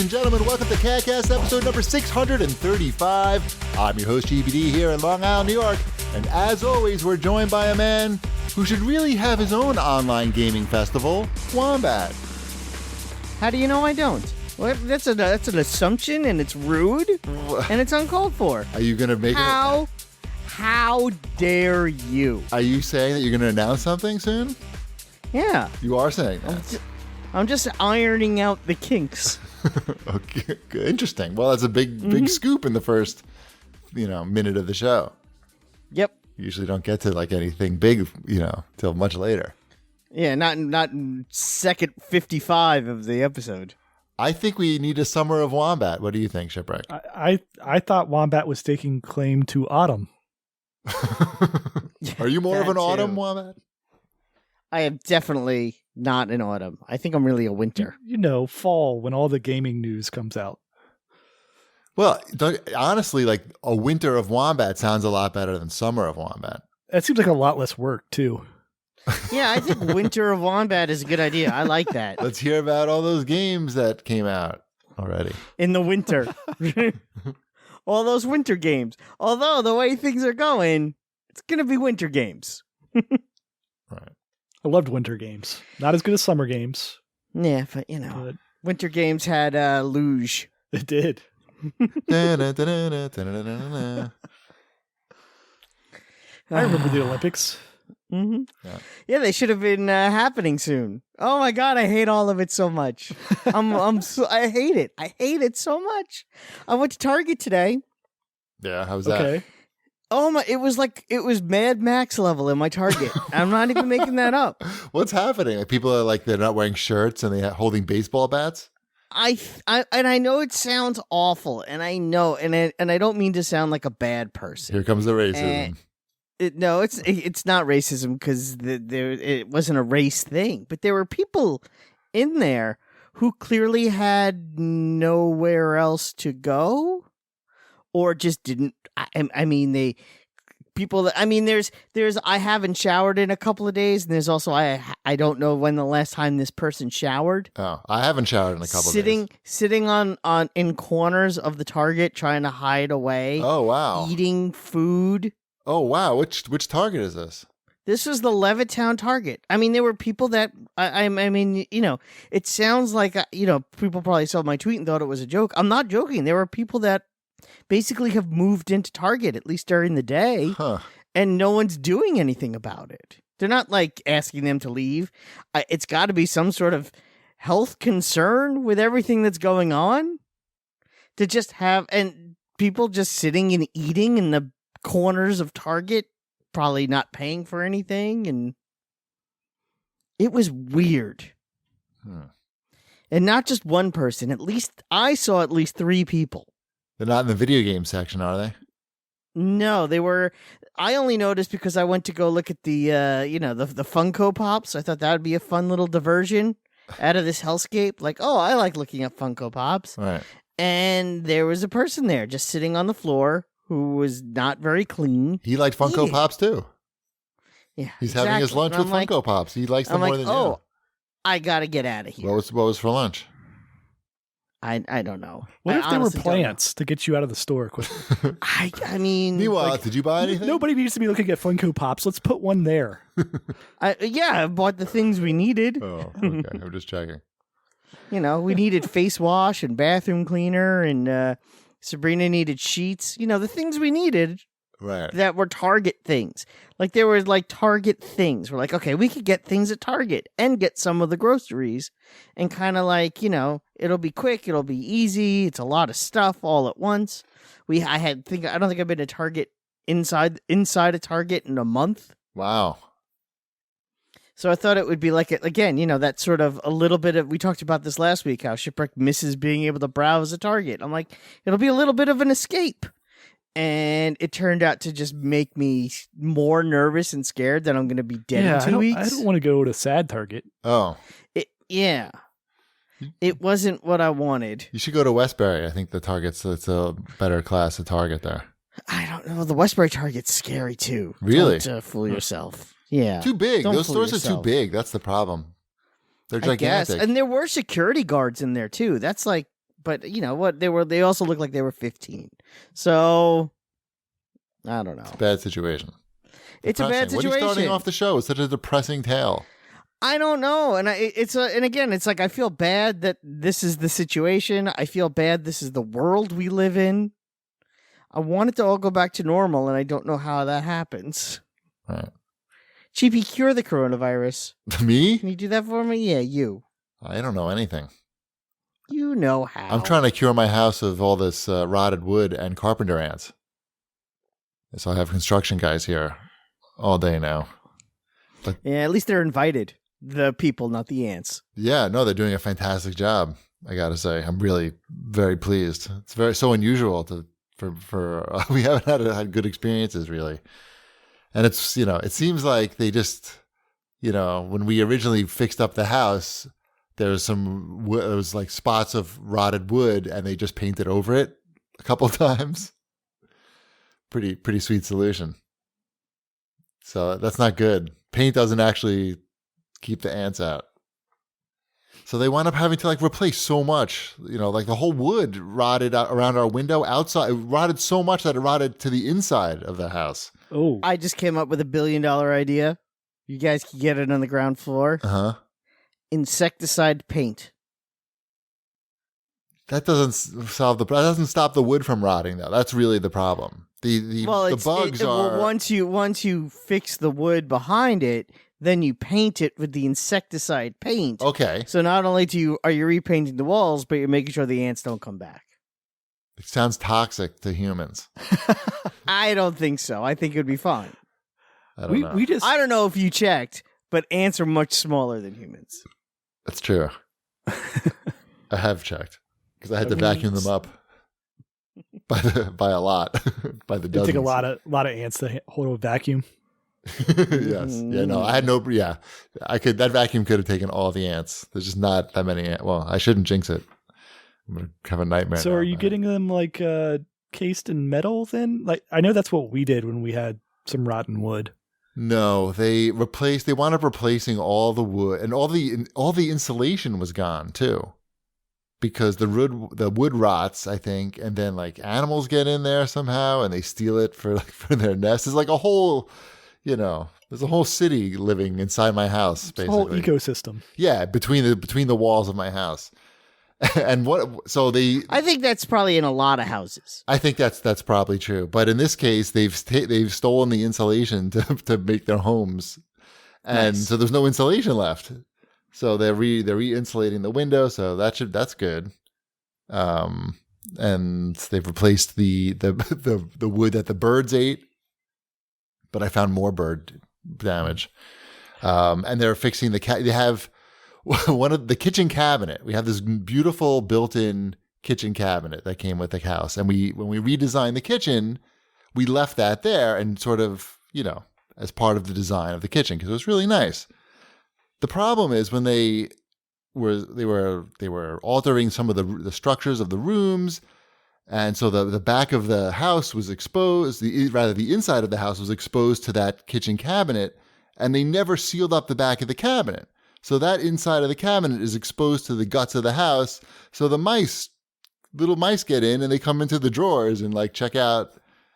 and gentlemen, welcome to CAGcast episode number 635. I'm your host, CheapyD's, here in Long Island, New York. And as always, we're joined by a man who should really have his own online gaming festival, Wombat. How do you know I don't? Well, that's an assumption, and it's rude, and it's uncalled for. Are you going to make it? How dare you? Are you saying that you're going to announce something soon? Yeah. You are saying that. I'm just ironing out the kinks. Okay, interesting. Well, that's a big scoop in the first, minute of the show. Yep. You usually don't get to like anything big, till much later. Yeah, not in second 55 of the episode. I think we need a summer of Wombat. What do you think, Shipwreck? I thought Wombat was taking claim to autumn. Are you more of an autumn Wombat? I am definitely not an autumn. I think I'm really a winter. Fall when all the gaming news comes out. Well, honestly, like a winter of Wombat sounds a lot better than summer of Wombat. That seems like a lot less work, too. Yeah, I think winter of Wombat is a good idea. I like that. Let's hear about all those games that came out already. In the winter. All those winter games. Although, the way things are going, it's going to be winter games. Right. I loved winter games. Not as good as summer games. Yeah, but winter games had luge. It did. I remember the Olympics. Mm-hmm. Yeah, they should have been happening soon. Oh my God, I hate all of it so much. I hate it. I hate it so much. I went to Target today. Yeah, how was that? Okay. Oh my! It was Mad Max level in my Target. I'm not even making that up. What's happening? Like people are they're not wearing shirts and they're holding baseball bats. I know it sounds awful, and I know, and I don't mean to sound like a bad person. Here comes the racism. No, it's not racism because it wasn't a race thing, but there were people in there who clearly had nowhere else to go, or just didn't. There's I haven't showered in a couple of days, and there's also I don't know when the last time this person showered. Oh, I haven't showered in a couple of days. Sitting on in corners of the Target trying to hide away. Oh wow. Eating food. Oh wow. Which Target is this? This was the Levittown Target. There were people that it sounds like people probably saw my tweet and thought it was a joke. I'm not joking. There were people that basically have moved into Target, at least during the day, and no one's doing anything about it. They're not asking them to leave. It's got to be some sort of health concern with everything that's going on to just have, and people just sitting and eating in the corners of Target, probably not paying for anything, and it was weird. And not just one person. At least I saw at least 3 people. They're not in the video game section, are they? No, they were. I only noticed because I went to go look at the Funko Pops. I thought that would be a fun little diversion out of this hellscape. I like looking at Funko Pops. Right. And there was a person there just sitting on the floor who was not very clean. He liked Funko Pops too. Yeah, he's having his lunch with Funko Pops. He likes them more than you. I gotta get out of here. What was for lunch? I don't know. What if there were plants to get you out of the store quickly? Meanwhile, did you buy anything? Nobody needs to be looking at Funko Pops. Let's put one there. I bought the things we needed. Oh, okay. I'm just checking. We needed face wash and bathroom cleaner, and Sabrina needed sheets. The things we needed. Right. That were Target things. There were Target things. We're okay, we could get things at Target and get some of the groceries and kind of it'll be quick, it'll be easy. It's a lot of stuff all at once. I don't think I've been to Target inside a Target in a month. Wow. So I thought it would be again, that sort of a little bit of, we talked about this last week, how Shipwreck misses being able to browse a Target. I'm it'll be a little bit of an escape. And it turned out to just make me more nervous and scared that I'm going to be dead in 2 weeks. I don't want to go to sad Target. Oh. It wasn't what I wanted. You should go to Westbury. I think it's a better class of Target there. I don't know. The Westbury Target's scary too. Really? Don't fool yourself. Yeah. Too big. Don't Those fool stores yourself. are too big. That's the problem. They're gigantic. I guess. And there were security guards in there too. That's but you know what? They also look like they were 15. So I don't know. It's a bad situation. It's a bad situation. What are you starting off the show with such a depressing tale? I don't know, and and again, it's like I feel bad that this is the situation. I feel bad this is the world we live in. I want it to all go back to normal, and I don't know how that happens. Right. Cheapy, cure the coronavirus. Me? Can you do that for me? Yeah, you. I don't know anything. You know how. I'm trying to cure my house of all this rotted wood and carpenter ants. So I have construction guys here all day now. But yeah, at least they're invited. The people, not the ants. Yeah, no, they're doing a fantastic job. I got to say, I'm really very pleased. It's so unusual for we haven't had good experiences really, and it's it seems like they just when we originally fixed up the house, there was like spots of rotted wood, and they just painted over it a couple of times. Pretty sweet solution. So that's not good. Paint doesn't actually keep the ants out. So they wound up having to replace so much, like the whole wood rotted out around our window outside. It rotted so much that it rotted to the inside of the house. Oh, I just came up with $1 billion idea. You guys can get it on the ground floor. Uh-huh. Insecticide paint. That doesn't stop the wood from rotting though. That's really the problem. The bugs are once you fix the wood behind it, then you paint it with the insecticide paint. Okay. So not only are you repainting the walls, but you're making sure the ants don't come back. It sounds toxic to humans. I don't think so. I think it would be fine. I don't know. I don't know if you checked, but ants are much smaller than humans. That's true. I have checked because I had to vacuum them up by a lot, by the dozens. It took a lot of ants to hold a vacuum. Yes. Yeah. No. I had no. Yeah. That vacuum could have taken all the ants. There's just not that many ants. Well, I shouldn't jinx it. I'm gonna have a nightmare. So, are you getting them cased in metal? Then, I know that's what we did when we had some rotten wood. No, they wound up replacing all the wood, and all the insulation was gone too, because the wood rots, I think, and then animals get in there somehow and they steal it for their nests. It's like a whole. There's a whole city living inside my house, basically. A whole ecosystem. Yeah, between the walls of my house. And I think that's probably in a lot of houses. I think that's probably true. But in this case, they've stolen the insulation to make their homes. And so there's no insulation left. So they're re-insulating the window, so that's good. And they've replaced the wood that the birds ate. But I found more bird damage. And they're fixing they have one of the kitchen cabinet. We have this beautiful built-in kitchen cabinet that came with the house. And when we redesigned the kitchen, we left that there and sort of, as part of the design of the kitchen, because it was really nice. The problem is when they were altering some of the structures of the rooms. And so the back of the house was exposed, the inside of the house was exposed to that kitchen cabinet, and they never sealed up the back of the cabinet. So that inside of the cabinet is exposed to the guts of the house. So the little mice get in and they come into the drawers and check out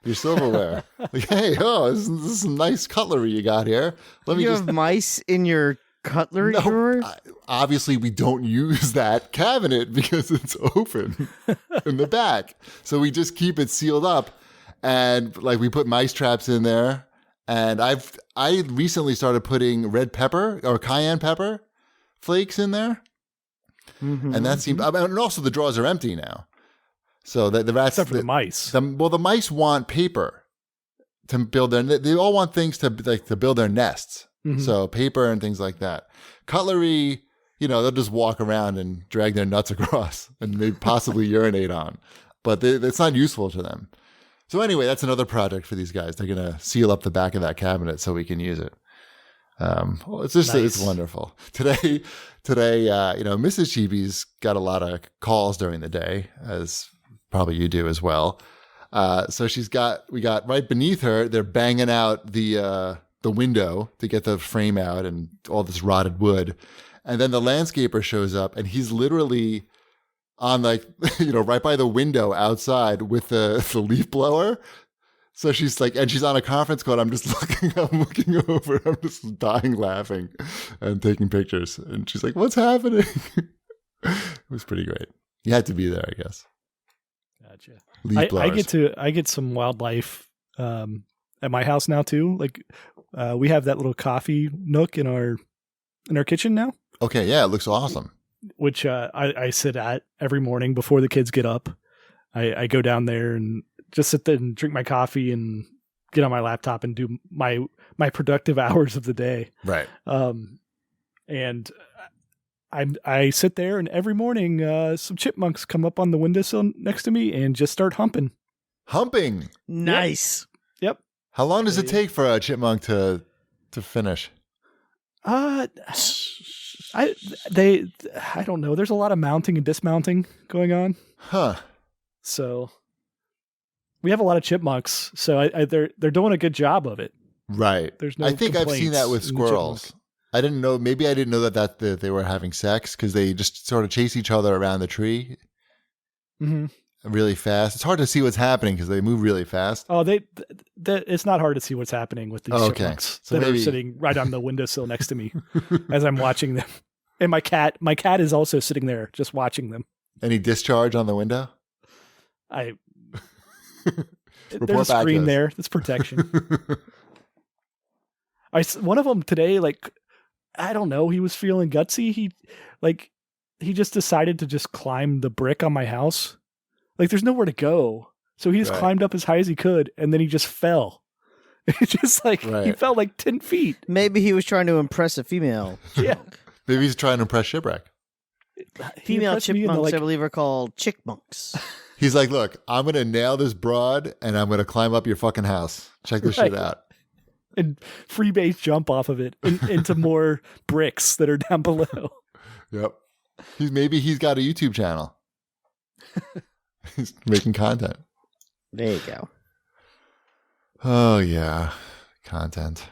your silverware. Hey, this is some nice cutlery you got here. You have mice in your cutlery drawer? Obviously, we don't use that cabinet because it's open in the back. So we just keep it sealed up, and we put mice traps in there. And I recently started putting red pepper or cayenne pepper flakes in there, and that seemed. And also the drawers are empty now, so the rats. Except for the mice. The mice want paper to build They all want things to build their nests. Mm-hmm. So paper and things like that. Cutlery, they'll just walk around and drag their nuts across and maybe possibly urinate on, but it's not useful to them. So anyway, that's another project for these guys. They're going to seal up the back of that cabinet so we can use it. It's just, nice. It's wonderful. Today, Mrs. CheapyD's got a lot of calls during the day, as probably you do as well. So we got right beneath her, they're banging out the window to get the frame out and all this rotted wood. And then the landscaper shows up and he's literally on like, right by the window outside with the leaf blower. So she's like, and she's on a conference call. I'm looking over. I'm just dying laughing and taking pictures. And she's like, what's happening? It was pretty great. You had to be there, I guess. Gotcha. Leaf blowers. I get some wildlife at my house now too. Like we have that little coffee nook in our kitchen now. Okay, yeah, it looks awesome. Which I sit at every morning before the kids get up. I go down there and just sit there and drink my coffee and get on my laptop and do my productive hours of the day. Right. And I sit there and every morning some chipmunks come up on the windowsill next to me and just start humping. Humping. Nice. Yep. How long does it take for a chipmunk to finish? I don't know. There's a lot of mounting and dismounting going on. Huh. So we have a lot of chipmunks. So they're doing a good job of it. Right. There's no I think I've seen that with squirrels. I didn't know. Maybe I didn't know that they were having sex because they just sort of chase each other around the tree really fast. It's hard to see what's happening because they move really fast. Oh, it's not hard to see what's happening with these chipmunks that are sitting right on the windowsill next to me as I'm watching them. And my cat is also sitting there just watching them. Any discharge on the window? There's a screen there. That's protection. One of them today, like, I don't know, he was feeling gutsy. He just decided to just climb the brick on my house. Like, there's nowhere to go. So he just climbed up as high as he could, and then he just fell. It's just like, he fell like 10 feet. Maybe he was trying to impress a female. Yeah. Maybe he's trying to impress Shipwreck. Female chipmunks, I believe, are called chickmunks. He's like, look, I'm going to nail this broad, and I'm going to climb up your fucking house. Check this shit out. And free base jump off of it into more bricks that are down below. Yep. Maybe he's got a YouTube channel. He's making content. There you go. Oh, yeah. Content.